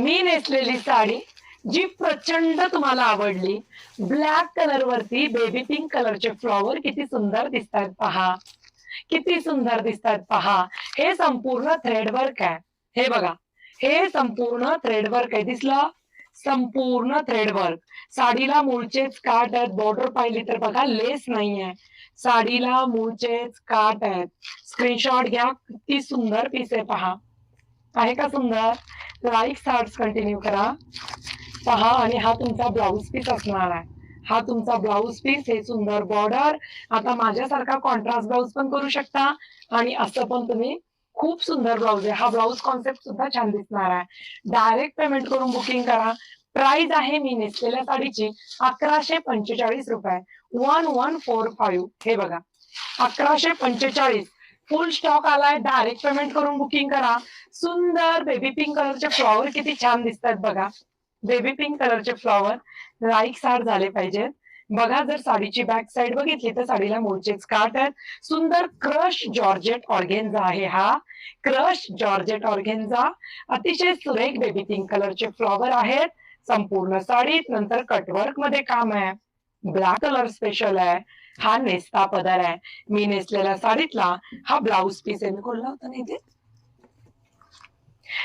मी नेसलेली साडी जी प्रचंड तुम्हाला आवडली, ब्लॅक कलर वरती बेबी पिंक कलरचे फ्लॉवर किती सुंदर दिसतात पहा. किती सुंदर दिसतात पहा. हे संपूर्ण थ्रेड वर्क आहे. हे बघा. हे संपूर्ण थ्रेड वर्क आहे. दिसलं? संपूर्ण थ्रेड वर्क. साडीला मूळचेच काठ आहेत. बॉर्डर पाहिली तर बघा लेस नाहीये. साडीला मूळचेच काठ आहेत. स्क्रीनशॉट घ्या. किती सुंदर पीस आहे पहा. आहे का सुंदर? लाईक हार्ट्स कंटिन्यू करा. पहा आणि हा तुमचा ब्लाउज पीस असणार आहे. हा तुमचा ब्लाउज पीस, हे सुंदर बॉर्डर. आता माझ्यासारखा कॉन्ट्रास्ट ब्लाउज पण करू शकता आणि असं पण तुम्ही खूप सुंदर ब्लाउज आहे. हा ब्लाउज कॉन्सेप्ट सुद्धा छान दिसणार आहे. डायरेक्ट पेमेंट करून बुकिंग करा. प्राइस आहे मी नेसलेल्या साडीची ₹1145. 1145 हे बघा. 1145 फुल स्टॉक आलाय. डायरेक्ट पेमेंट करून बुकिंग करा. सुंदर बेबी पिंक कलरचे फ्लॉवर किती छान दिसतात बघा. बेबी पिंक कलरचे फ्लॉवर लाईक साड झाले पाहिजेत. बघा जर साडीची बॅक साइड बघितली तर साडीला मोरचेच काठ आहेत. सुंदर क्रश जॉर्जेट ऑर्गेन्झा आहे हा. Crush georgette organza. अतिशय सुरेख बेबी पिंक कलरचे फ्लॉवर आहेत संपूर्ण साडीत. नंतर कटवर्क मध्ये काम आहे. ब्लॅक कलर स्पेशल आहे. हा नेसता पदर आहे. मी नेसलेल्या साडीतला हा ब्लाउज पीस आहे. मी खोलला होता ना इथे.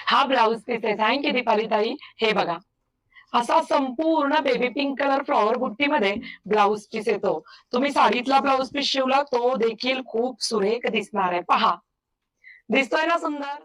हा ब्लाउज पीस आहे. थँक्यू दीपाली ताई. हे बघा. असा संपूर्ण बेबी पिंक कलर फ्लॉवर बुट्टीमध्ये ब्लाउज पीस येतो. तुम्ही साडीतला ब्लाउज पीस शिवला तो देखील खूप सुरेख दिसणार आहे. पहा. दिसतोय ना सुंदर?